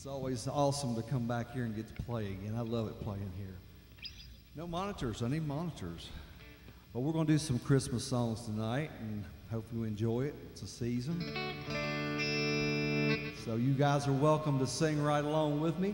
It's always awesome to come back here and get to play again. I love it playing here. No monitors. I need monitors. But we're going to do some Christmas songs tonight, and hope you enjoy it. It's a season. So you guys are welcome to sing right along with me.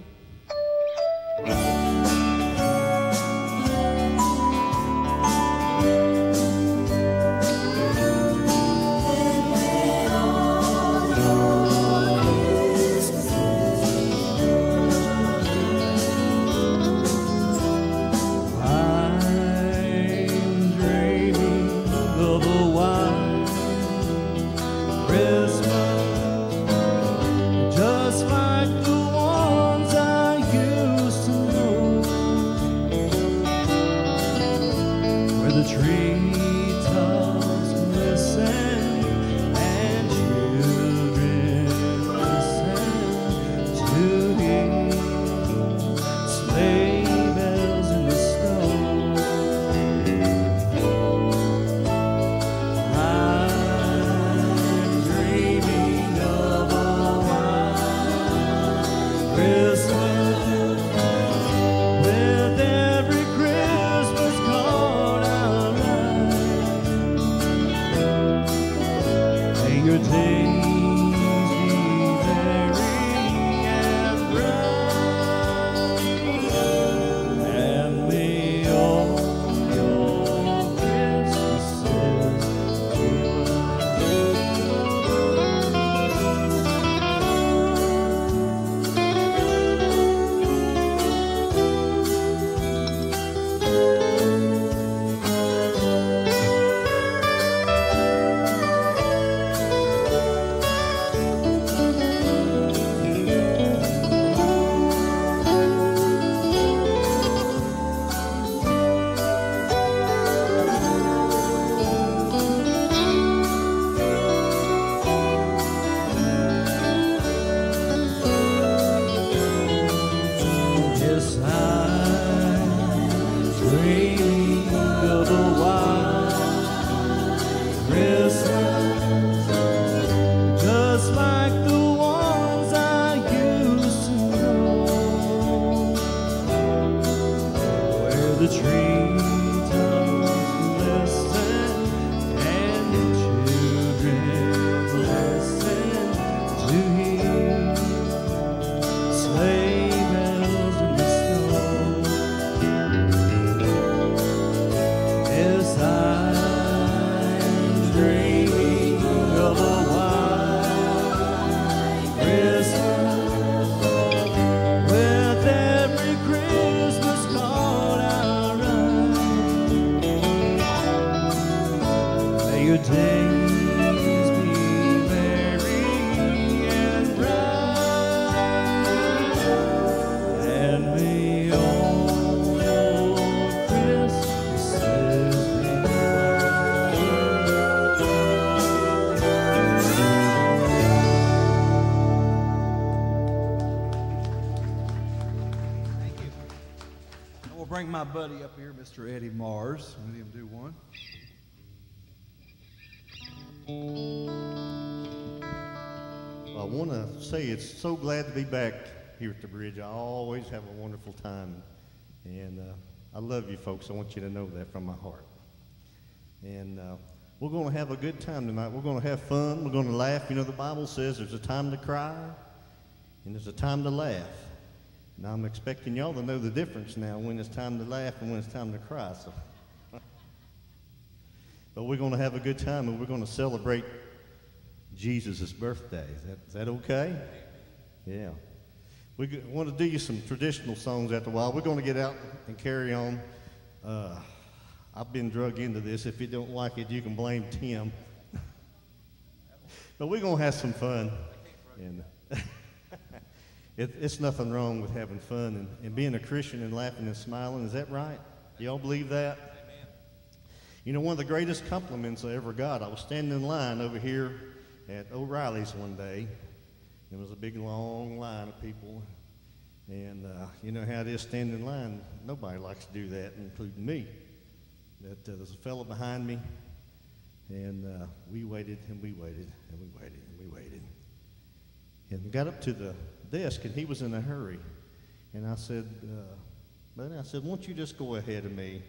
Bring my buddy up here, Mr. Eddie Mars. Let him do one. I want to say it's so glad to be back here at the bridge. I always have a wonderful time, and I love you folks. I want you to know that from my heart. And we're going to have a good time tonight. We're going to have fun. We're going to laugh. You know, the Bible says there's a time to cry, and there's a time to laugh. Now, I'm expecting y'all to know the difference now when it's time to laugh and when it's time to cry. So. But we're going to have a good time, and we're going to celebrate Jesus' birthday. Is that okay? Yeah. We want to do you some traditional songs after a while. We're going to get out and carry on. I've been drug into this. If you don't like it, you can blame Tim. But we're going to have some fun. And it's nothing wrong with having fun and being a Christian and laughing and smiling. Is that right? Y'all believe that? Amen. You know, one of the greatest compliments I ever got, I was standing in line over here at O'Reilly's one day. There was a big, long line of people. And you know how it is standing in line. Nobody likes to do that, including me. But there's a fellow behind me, and we waited, and we waited, and we waited, and we waited. And we got up to the desk, and he was in a hurry. And I said, buddy, I said, won't you just go ahead of me?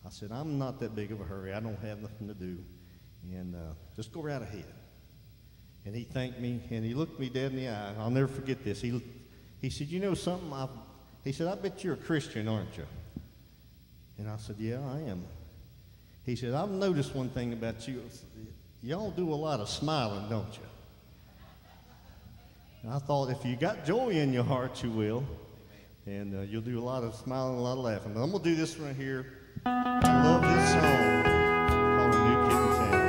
I said, I'm not that big of a hurry. I don't have nothing to do. And just go right ahead. And he thanked me, and he looked me dead in the eye. I'll never forget this. He said, you know something? He said, I bet you're a Christian, aren't you? And I said, yeah, I am. He said, I've noticed one thing about you. Y'all do a lot of smiling, don't you? And I thought, if you got joy in your heart, you will. And you'll do a lot of smiling, a lot of laughing. But I'm going to do this right here. I love this song called A New Kid in Town.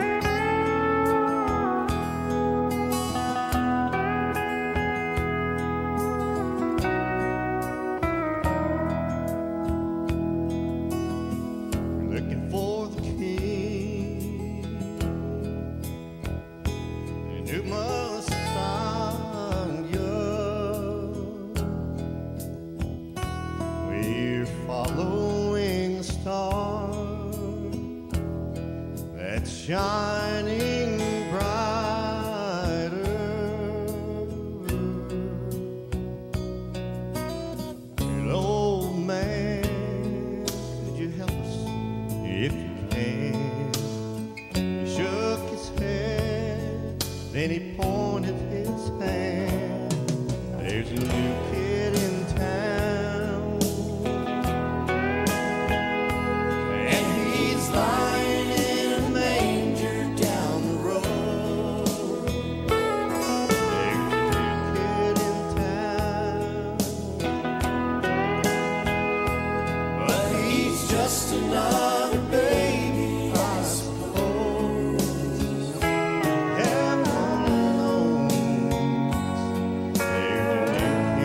Looking for the king, and who must find you. We're following the star that's shining brighter. Little old man, could you help us if you can? He shook his head, then he pointed his hand. There's a new kid in town, and he's lying in a manger down the road. There's a new kid in town, but he's just another baby, I suppose. Heaven knows there's a new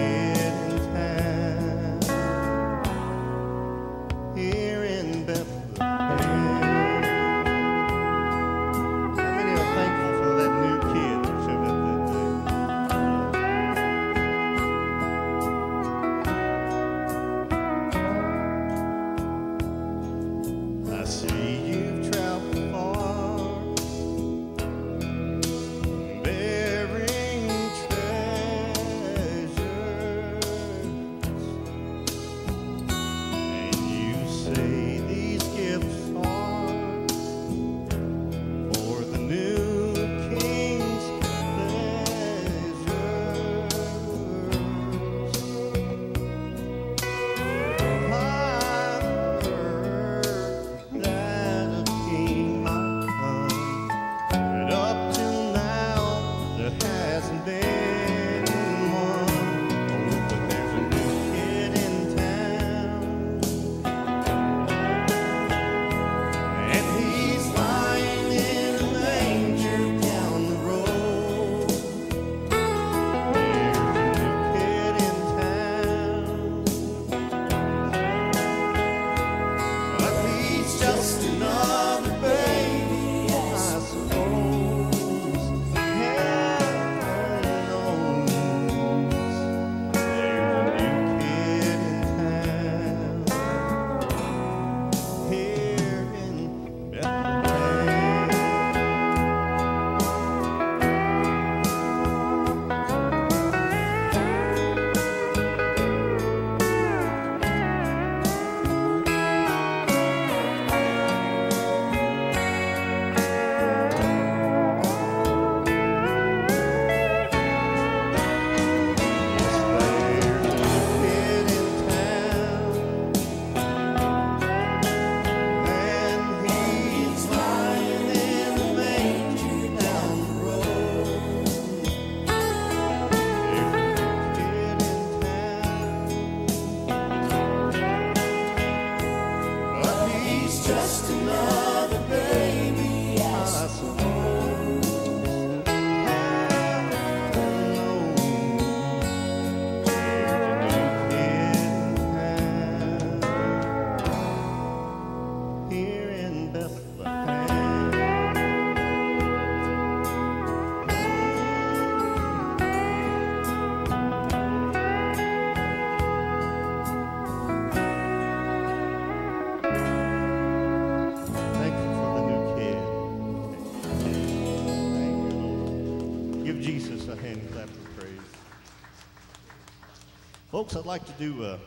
Folks, I'd like to do a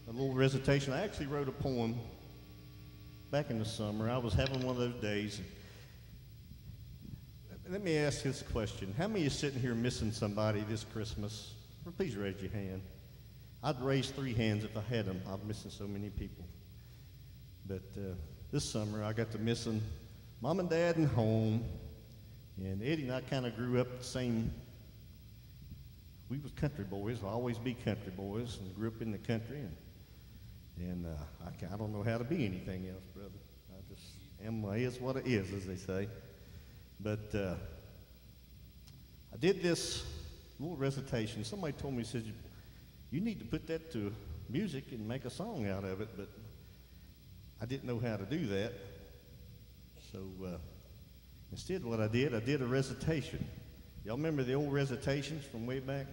little recitation. I actually wrote a poem back in the summer. I was having one of those days. Let me ask this question. How many of you sitting here missing somebody this Christmas? Well, please raise your hand. I'd raise 3 hands if I had them. I'm missing so many people. But this summer, I got to missing Mom and Dad and home. And Eddie and I kind of grew up the same. We was country boys. We'll always be country boys, and grew up in the country. And I don't know how to be anything else, brother. I just am. It is what it is, as they say. But I did this little recitation. Somebody told me, said, you need to put that to music and make a song out of it. But I didn't know how to do that. So instead, what I did a recitation. Y'all remember the old recitations from way back?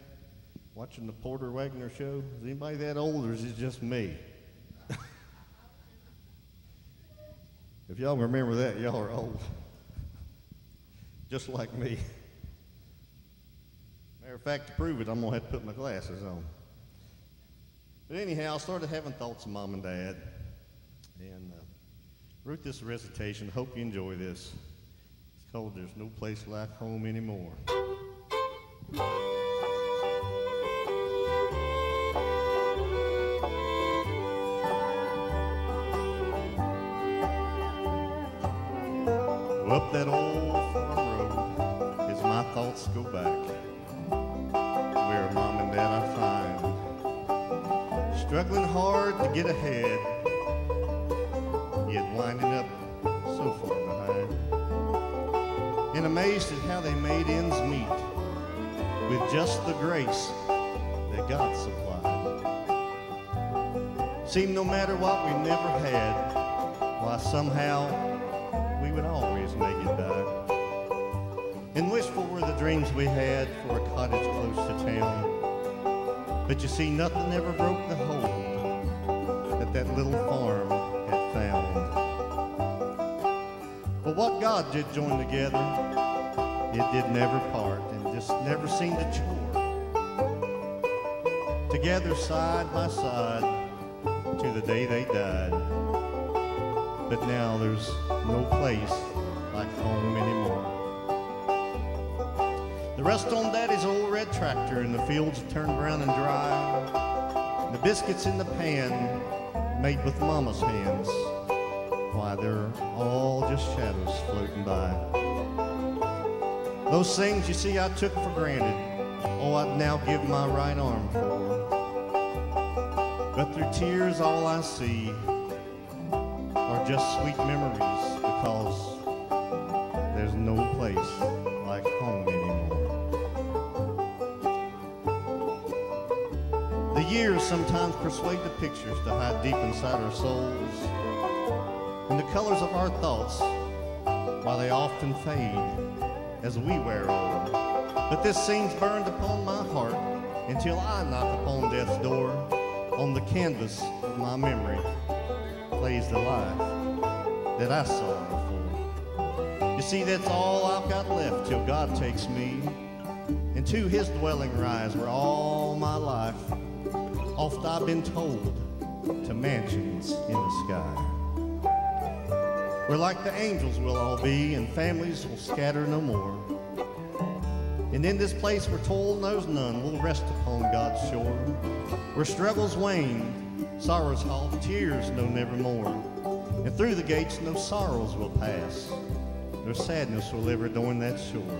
Watching the Porter Wagner show? Is anybody that old, or is it just me? If y'all remember that, y'all are old. Just like me. Matter of fact, to prove it, I'm going to have to put my glasses on. But anyhow, I started having thoughts of Mom and Dad. And wrote this recitation. Hope you enjoy this. It's called There's No Place Like Home Anymore. Up that old farm road as my thoughts go back, where Mom and Dad I find struggling hard to get ahead, yet winding up so far behind, and amazed at how they made ends meet with just the grace that God supplied. Seemed no matter what we never had, why somehow we would always make it by. And wishful were the dreams we had for a cottage close to town. But you see, nothing ever broke the hold that little farm had found. But what God did join together, it did never part and just never seemed to chore. Together side by side to the day they died. But now there's no place like home anymore. The rust on Daddy's old red tractor and the fields turned brown and dry. The biscuits in the pan made with Mama's hands, why they're all just shadows floating by. Those things you see I took for granted, oh, I'd now give my right arm for. But through tears all I see are just sweet memories, because there's no place like home anymore. The years sometimes persuade the pictures to hide deep inside our souls, and the colors of our thoughts, while they often fade as we wear old. But this scene's burned upon my heart until I knock upon death's door. On the canvas of my memory plays the life that I saw before. You see, that's all I've got left till God takes me into his dwelling rise, where all my life oft I've been told to mansions in the sky, where like the angels we'll all be and families will scatter no more. And in this place where toil knows none, we'll rest upon God's shore, where struggles wane, sorrows halt, tears know nevermore. And through the gates no sorrows will pass, no sadness will ever adorn that shore,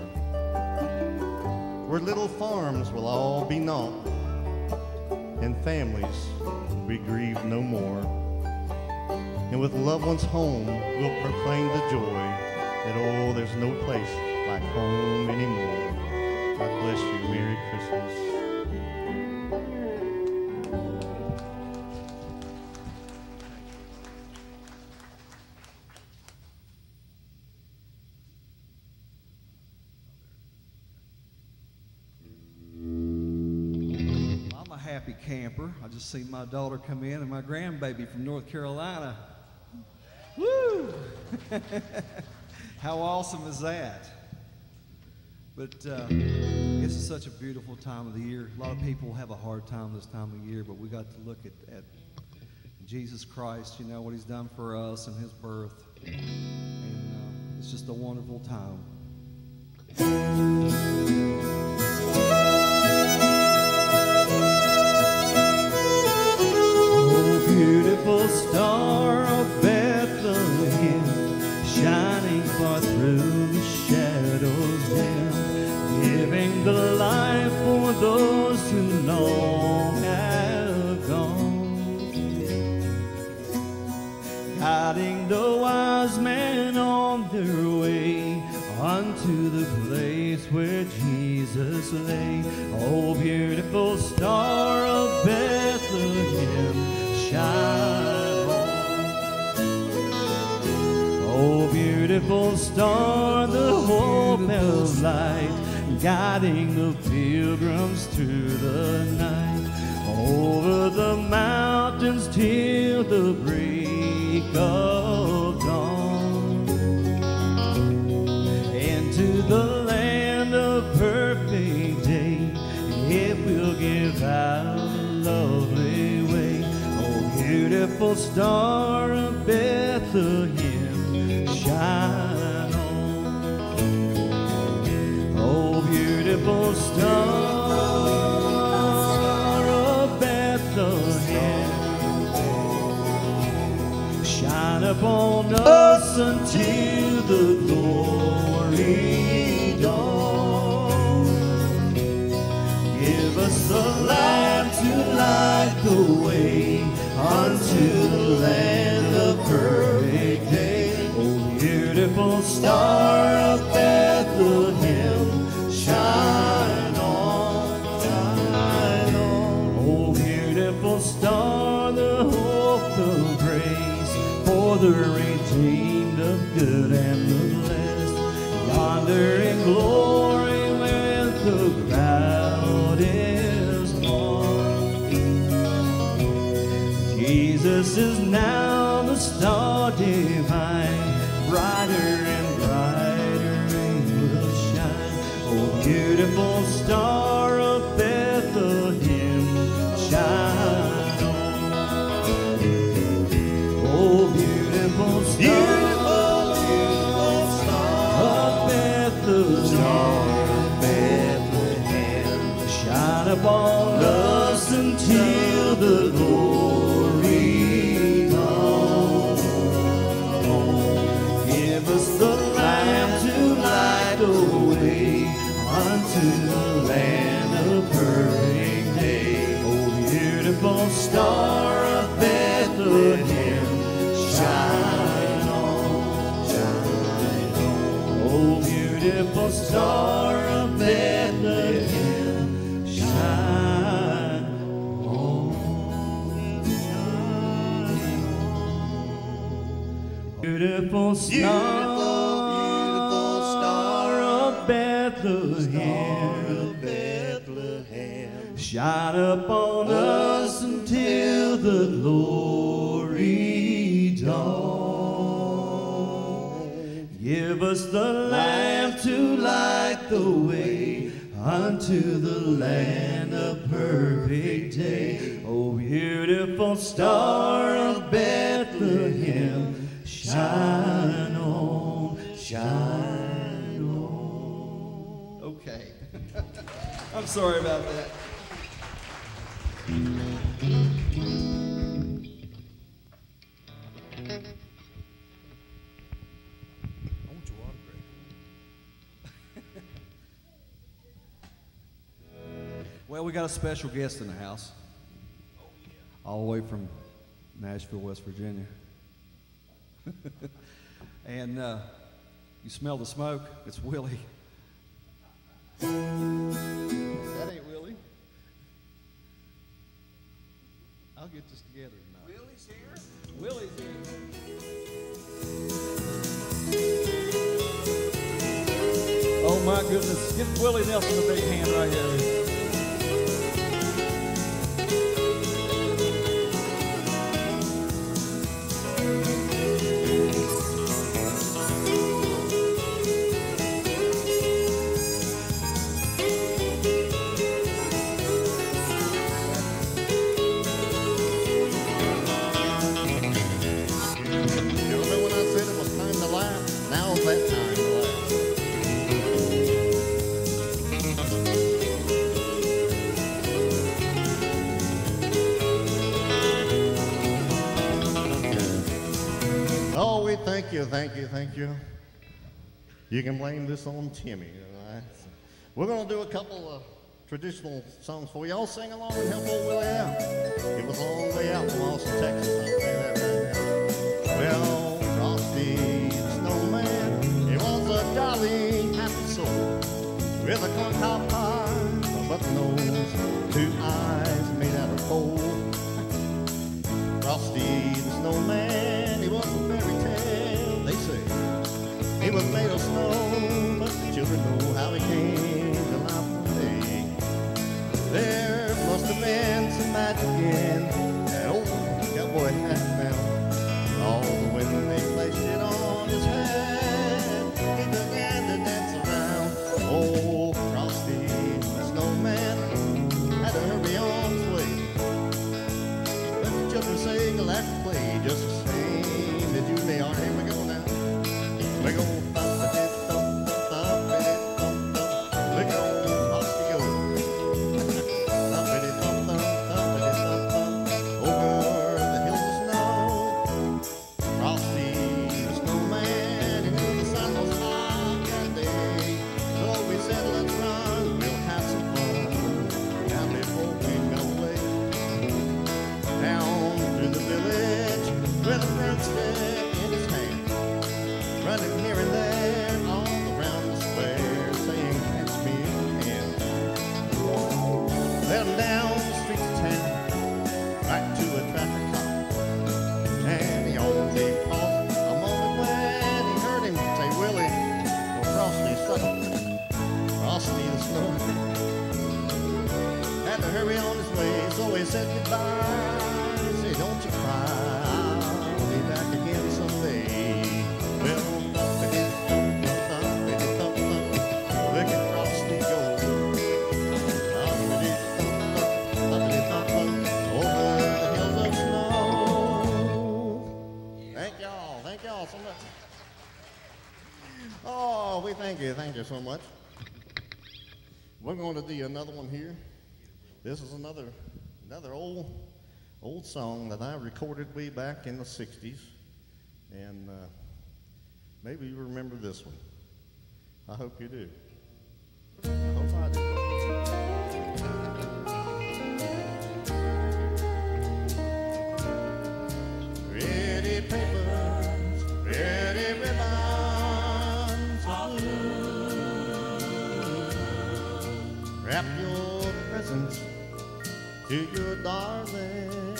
where little farms will all be naught, and families be grieved no more. And with loved ones home, we'll proclaim the joy that, oh, there's no place like home anymore. God bless you. Merry Christmas. I'm a happy camper. I just seen my daughter come in and my grandbaby from North Carolina. Woo! How awesome is that? But This is such a beautiful time of the year. A lot of people have a hard time this time of year, but we got to look at Jesus Christ, you know, what he's done for us and his birth. And it's just a wonderful time. Oh, beautiful star of Bethlehem, shining far through the shadows dim, giving the life for those who long have gone, guiding the wise men on their way unto the place where Jesus lay. Oh, beautiful star of Bethlehem, shine on. Oh, beautiful star, the hope of light, guiding the pilgrims through the night, over the mountains till the break of dawn, into the land of perfect day. It will give out a lovely way. Oh, beautiful star of Bethlehem, shine on. Oh, beautiful star of Bethlehem, shine upon us until the glory dawn. Give us the light to light the way unto the land of perfect day. Oh, beautiful star of Bethlehem, shine on, shine on. Oh, beautiful star, the hope of grace for the redeemed of good and the blessed, yonder in glory where the crowd is gone. Jesus is now the star divine, brighter and brighter it will shine. Oh, beautiful star of Bethlehem, shine on. Oh, beautiful star, beautiful star of Bethlehem, shine upon us until the glory dawn. Give us the lamp to light the way unto the land of perfect day. Oh, beautiful star of Bethlehem, shine on, shine on. Oh, beautiful star of Bethlehem, shine on, shine on. Beautiful star of Bethlehem, shine upon us until the glory dawn. Give us the lamp to light the way unto the land of perfect day. Oh, beautiful star of Bethlehem, shine on, shine on. Okay. I'm sorry about that. I want your autograph. Well, we got a special guest in the house. All the way from Nashville, West Virginia. And you smell the smoke? It's Willie. That ain't Willie. I'll get this together tonight. Willie's here? Willie's here. Oh my goodness. Give Willie Nelson a big hand right here. you, thank you, thank you. You can blame this on Timmy, all right? We're going to do a couple of traditional songs for you. All sing along and help old Willie out. It was a long way out from Austin, Texas. I'll say that right now. Well, Frosty the Snowman, he was a jolly, happy soul with a corncob pie, a button nose, 2 eyes made out of coal. Frosty the Snowman, he was a fairy tale, they say. He was made of snow, but the children know how he came to life one day. There must have been some magic in that old cowboy hat now. All when they placed it on his head, he began to dance around. Oh, Frosty the Snowman had to hurry on his way. Let the children sing, laugh, and play just the same as you may are. Here we go now. We go thump-a-dip-thump, thump-a-dip-thump, thump. Look at old Frosty go. Thump-a-dip-thump, thump, thump-a-dip-thump, over the hills of snow. Frosty the Snowman, he knew the sun was hot that day. So we said, let's run, we'll have some fun. Now before we go away, down through the village with a broomstick in his hand, running here and there all around the square, saying, catch me if you can. Then down the streets of town, back to a traffic cop. And he only paused a moment when he heard him say, Willie, well, Frosty stuck. Frosty the Snowman had to hurry on his way, so he said goodbye. Say, don't you cry, I'll be back again someday. Well, thump-a-dip-thump, thump-a-dip-thump, thump. Look at Frosty go. Thump-a-dip-thump, thump-a-dip-thump, thump, over the hills of snow. Thank y'all so much. Oh, we thank you so much. We're going to do another one here. This is another old song that I recorded way back in the 60s. And maybe you remember this one. I hope you do. I hope I do. Pretty papers, pretty ribbons of blue. Wrap your presents to your darling.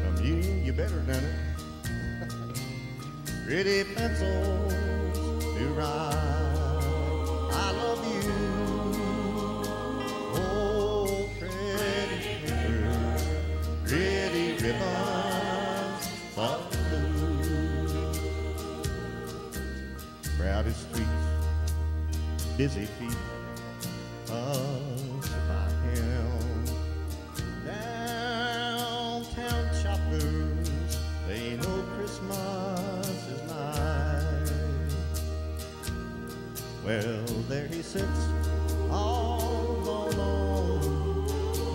From you better done it. Pretty pencils to write, I love you. Oh, pretty papers, pretty ribbons of blue. Crowded streets, busy feet, us by him. Downtown shoppers, they know Christmas is nigh. Well, there he sits, all alone on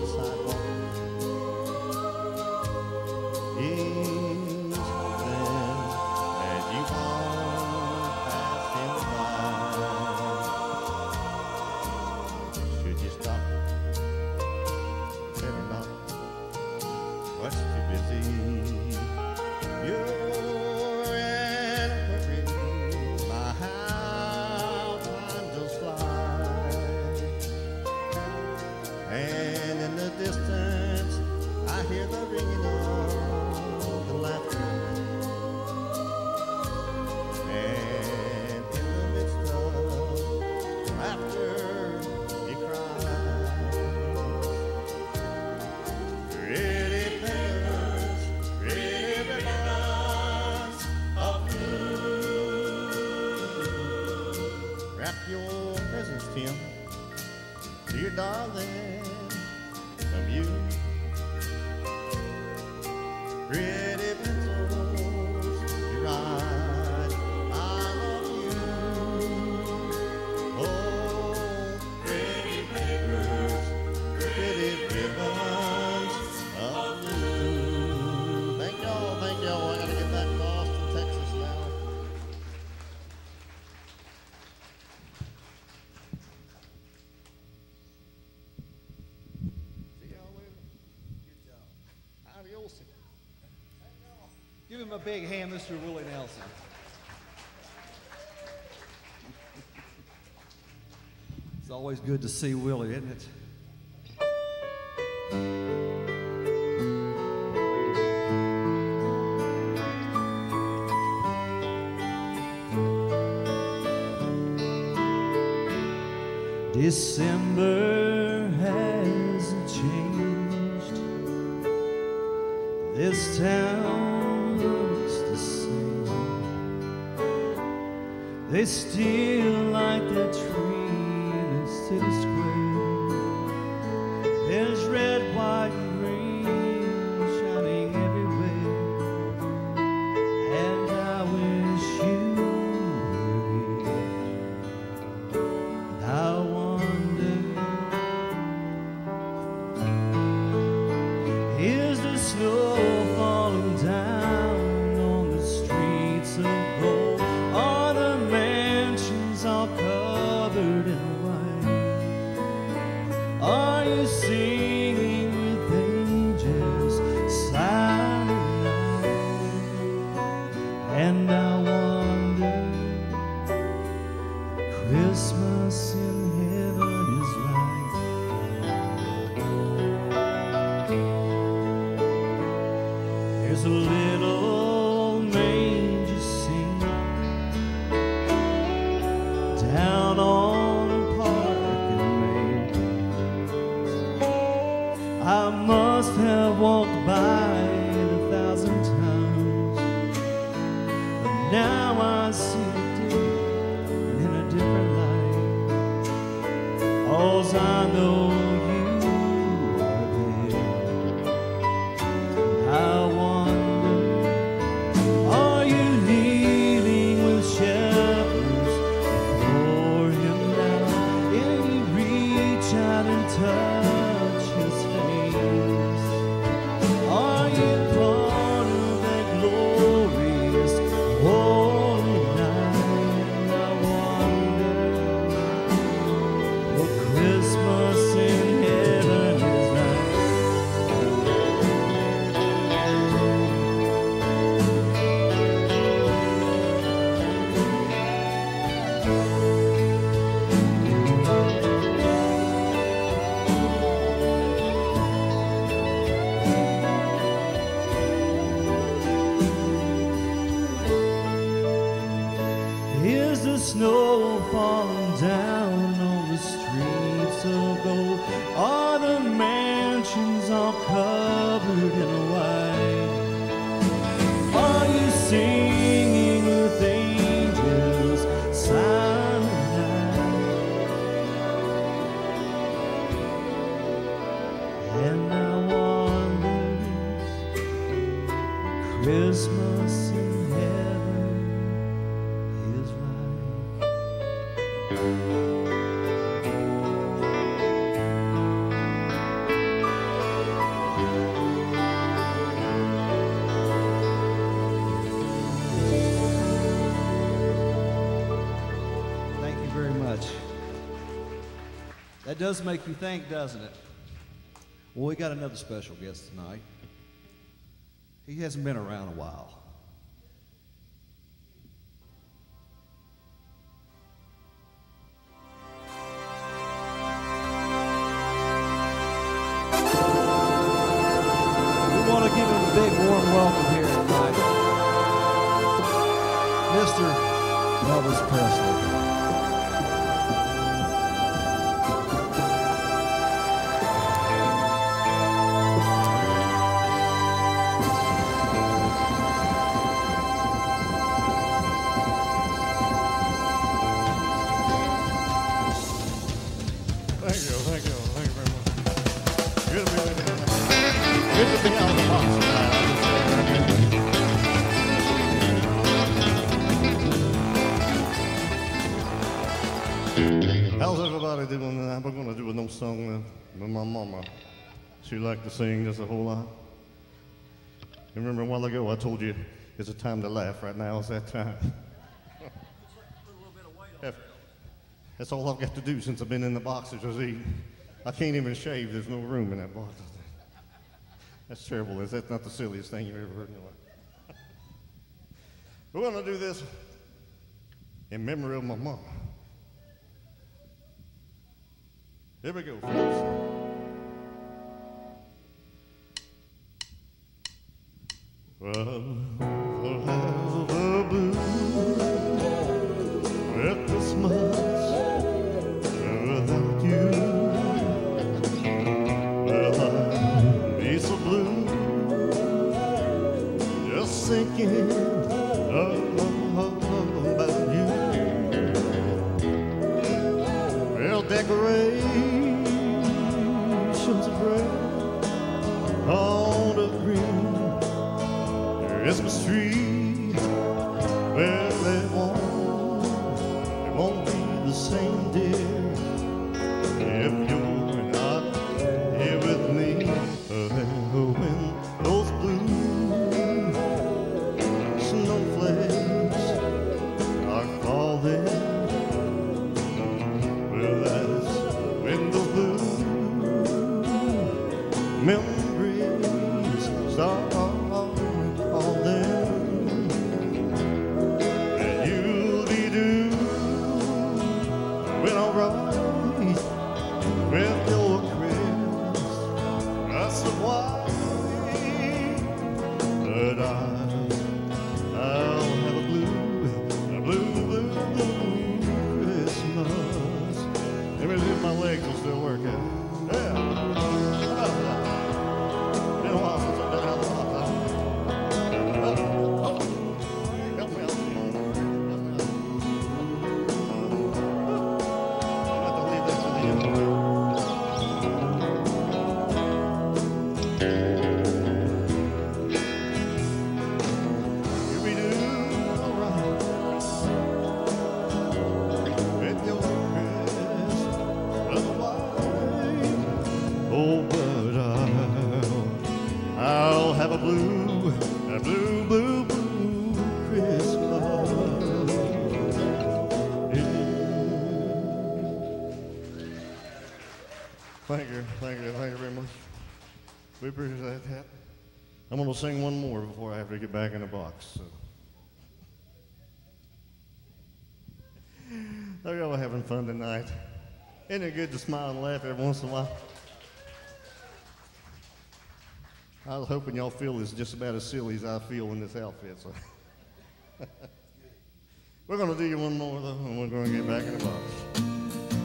the sidewalk. He's hoping that you won't pass him by. Should you stop? Better not. What's too busy? You're in a hurry. My how time does fly. him a big hand, Mr. Willie Nelson. It's always good to see Willie, isn't it? December hasn't changed. This town looks the same. They still light their tree in the city square. There's red, white, and green shining everywhere. And I wish you were here. And I wonder, is the snow falling down on the streets of gold? Are the mansions all covered in white? Are you singing with angels silent night? And I wonder, Christmas in heaven is right. There's a little manger scene down on Park and Main. I must have walked by it 1,000 times, but now I see it in a different light. All's I know, you are there. I wonder, are you kneeling with shepherds before him now? And you reach out and touch his face. Are you part of that glorious holy night? And I wonder, what Christmas in heaven is like. Is the snow falling down on the streets of gold? Are the mansions all covered in white? Are you singing with angels silent night? And I wonder, Christmas in heaven is Thank you very much. That does make you think, doesn't it? Well, we got another special guest tonight. He hasn't been around a while. We want to give him a big warm welcome here tonight. Mr. Elvis Presley. Thank you very much. Good to be with you. Good to be out of the box tonight. How's everybody doing tonight? We're going to do an old song with my mama. She liked to sing just a whole lot. You remember a while ago I told you it's a time to laugh. Right now is that time. That's all I've got to do since I've been in the boxes is eat. I can't even shave. There's no room in that box. That's terrible. That's not the silliest thing you've ever heard in your life. We're going to do this in memory of my mom. Here we go, folks. Well, I'll have a blue at Christmas without you. Well, I'll be so blue just thinking about you. Well, decorations of red on a green Christmas tree. Well, it won't be the same, dear, if you're not here with me. When those blue snowflakes are falling, well, that's when those blue memories start calling. And you'll be doing all right with your Christmas of white. But I'll have a blue Christmas. Let me see if my legs will still work. Yeah. Been a while since I've been out the hot tub. Help me out. I'll have to leave that to the end. You'll be doing all right with your Christmas white. Oh, but I'll have a blue Christmas. Yeah. Thank you very much. We appreciate that. I'm going to sing one more before I have to get back in the box. So. Are y'all having fun tonight? Isn't it good to smile and laugh every once in a while? I was hoping y'all feel it's just about as silly as I feel in this outfit. So. We're going to do you one more, though, and we're going to get back in the box.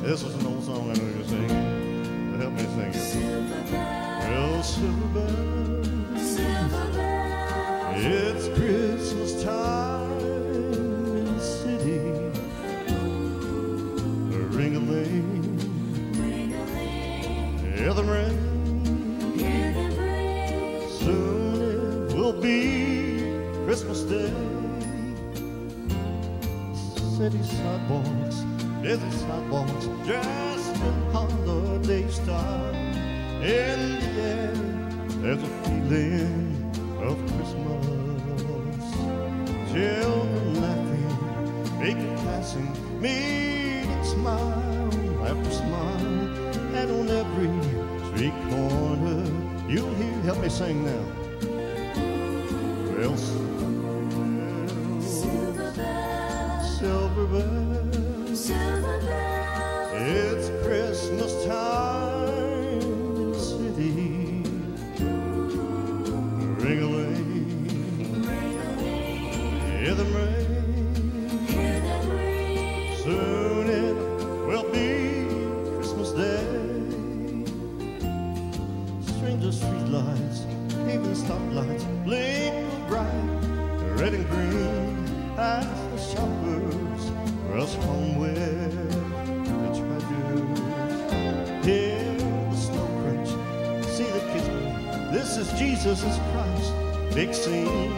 This was an old song I knew you sing. So help me sing it. Well, silver bells, it's Christmas time in the city. Ring-a-ling, hear them ring. Soon it will be Christmas Day. City sidewalks, busy sidewalks, dressed in holiday style. In the air, there's a feeling of Christmas. Children laughing, people passing, meeting smile after smile. And on every street corner, you'll hear, help me sing now. Well, silver bells, it's Christmas time in the city. Ring-a-ling, hear them ring. Soon it will be Christmas Day. Stranger streetlights, even stoplights, blink bright, red and green, as the shoppers rush home with the treasures. Hear the snow crunch, see the kids play. This is Jesus Christ, big scene,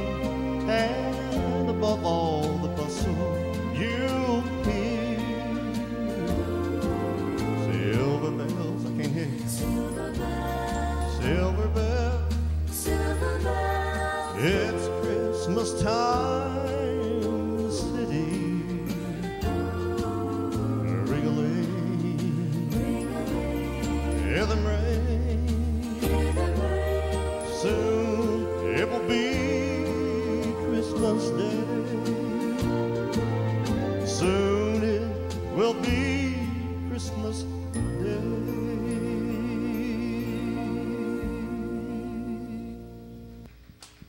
and above all the bustle, you'll hear silver bells. I can't hear you. Silver bells, it's Christmas time in the city. Ring-a-ling, hear them ring. Soon it will be Christmas Day.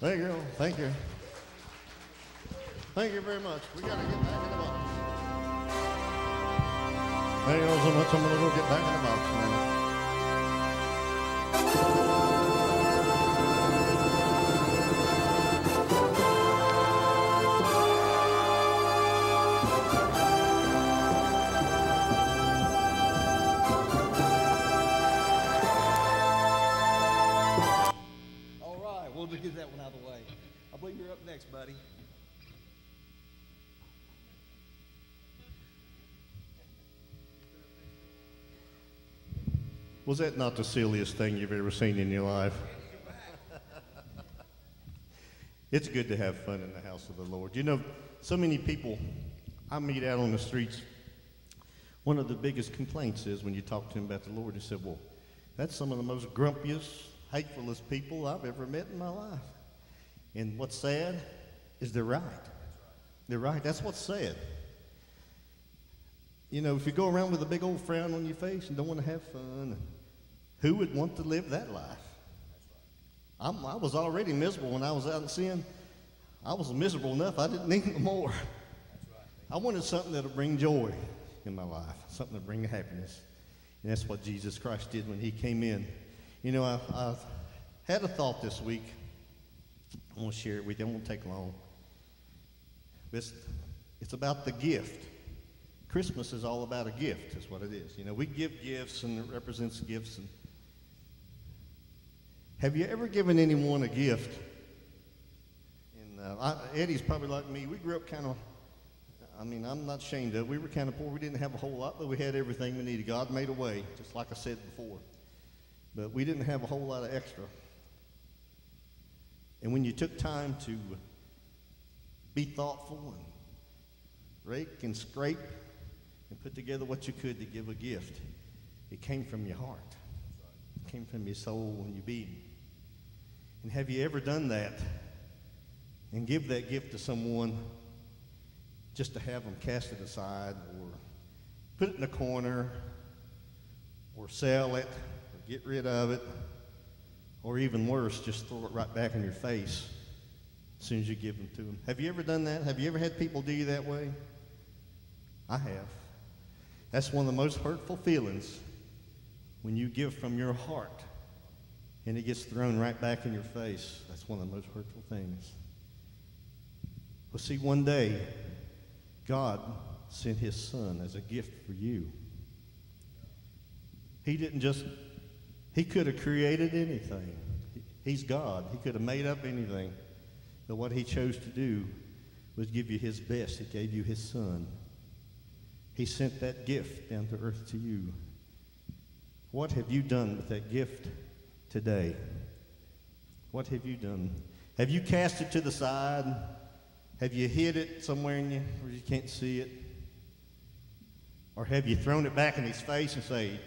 There you go. Thank you. Thank you very much. We got to get back in the box. Thank you so much. I'm going to go get back in the box now. All right, we'll just get that one out of the way. I believe you're up next, buddy. Was that not the silliest thing you've ever seen in your life? It's good to have fun in the house of the Lord. You know, so many people I meet out on the streets, one of the biggest complaints is when you talk to them about the Lord, they said, well, that's some of the most grumpiest, hatefulest people I've ever met in my life. And what's sad is they're right. They're right. That's what's sad. You know, if you go around with a big old frown on your face and don't want to have fun, who would want to live that life? I was already miserable when I was out in sin. I was miserable enough, I didn't need no more. I wanted something that would bring joy in my life, something that would bring happiness. And that's what Jesus Christ did when he came in. You know, I had a thought this week. I want to share it with you. It won't take long. It's about the gift. Christmas is all about a gift, is what it is. You know, we give gifts, and it represents gifts. And have you ever given anyone a gift? And Eddie's probably like me. We grew up kind of, I mean, I'm not ashamed of it. We were kind of poor. We didn't have a whole lot, but we had everything we needed. God made a way, just like I said before. But we didn't have a whole lot of extra. And when you took time to be thoughtful and rake and scrape and put together what you could to give a gift, it came from your heart. It came from your soul and your being. And have you ever done that and give that gift to someone just to have them cast it aside or put it in a corner or sell it or get rid of it, or even worse, just throw it right back in your face as soon as you give them to them? Have you ever done that? Have you ever had people do you that way? I have. That's one of the most hurtful feelings, when you give from your heart and it gets thrown right back in your face. That's one of the most hurtful things. Well, see, one day, God sent his son as a gift for you. He didn't just, he could have created anything. He's God. He could have made up anything. But what he chose to do was give you his best. He gave you his son. He sent that gift down to earth to you. What have you done with that gift today? What have you done? Have you cast it to the side? Have you hid it somewhere in you where you can't see it? Or have you thrown it back in his face and say,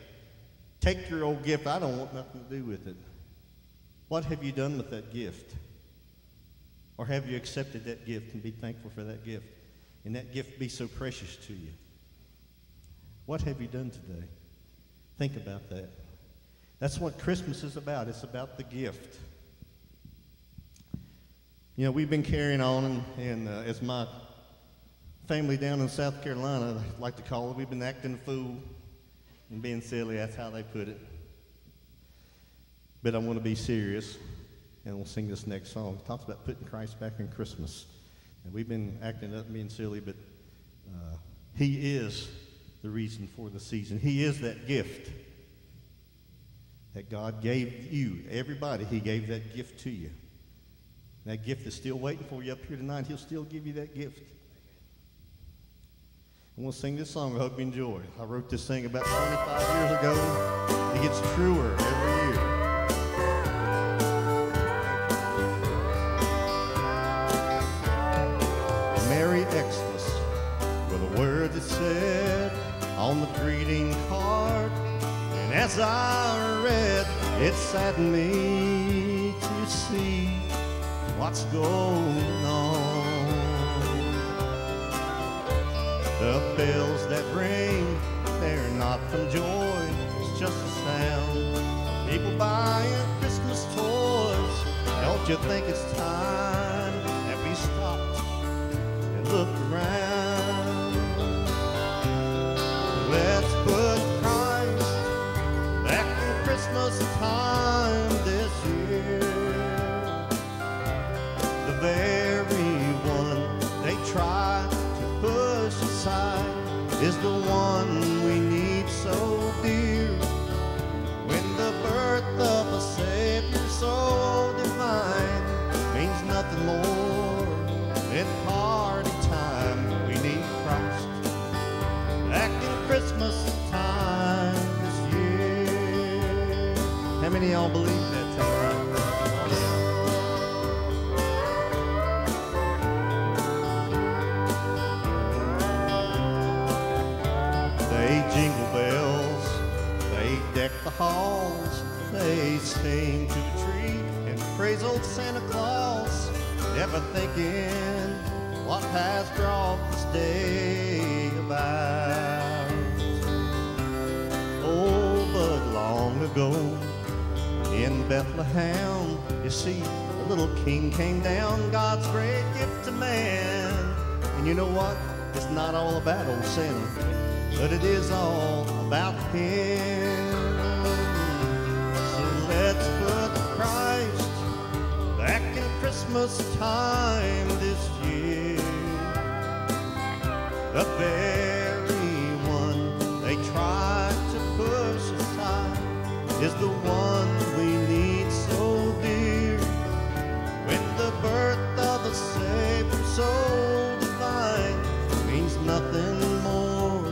take your old gift, I don't want nothing to do with it? What have you done with that gift? Or have you accepted that gift and be thankful for that gift, and that gift be so precious to you? What have you done today? Think about that. That's what Christmas is about. It's about the gift. You know, we've been carrying on, and as my family down in South Carolina like to call it, we've been acting a fool and being silly. That's how they put it. But I want to be serious, and we'll sing this next song. It talks about putting Christ back in Christmas. And we've been acting up and being silly, but he is the reason for the season. He is that gift that God gave you. Everybody, he gave that gift to you. That gift is still waiting for you up here tonight. He'll still give you that gift. And we'll sing this song. I hope you enjoy it. I wrote this thing about 25 years ago. It gets truer every year. Merry Xmas were the words it said on the greeting card. And as I read, it saddened me to see what's going on. The bells that ring, they're not from joy, it's just a sound of people buying Christmas toys, elf Don't you think it's time that we stopped and looked around? Let's put Christ back in Christmas time this year. The very one they try to push aside is the one we need so dear. When the birth of a Savior so divine means nothing more than party time. We need Christ back in Christmas time this year. How many of y'all believe that tonight? They jingle bells, they deck the halls, they sing to the tree and praise old Santa Claus, never thinking what has brought this day about. Oh, but long ago in Bethlehem, you see, a little king came down, God's great gift to man. And you know what? It's not all about old Santa, but it is all about him. So let's put Christ back in Christmas time this year. The very one they try to push aside is the one we need so dear. When the birth of a Savior so divine means nothing more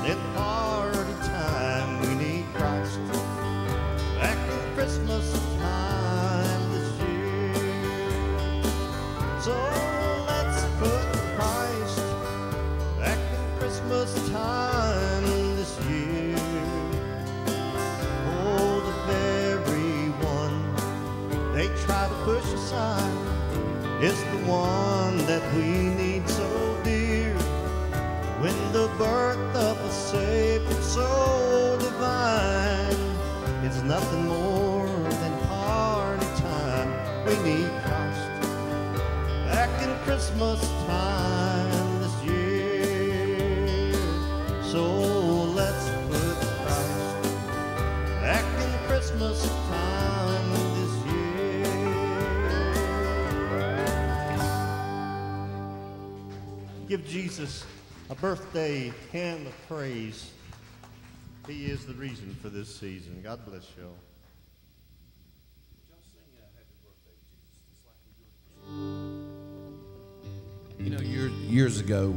than party time. We need Christ back in Christmas time this year. So let's put Christ back in Christmas time this year. Oh, the very one they try to push aside is the one that we need so dear. When the birth of a Savior so divine is nothing more than party time. We need Christ back in Christmas time this year. So let's put Christ back in Christmas time this year. Give Jesus a birthday hymn of praise. He is the reason for this season. God bless y'all. You know, years ago,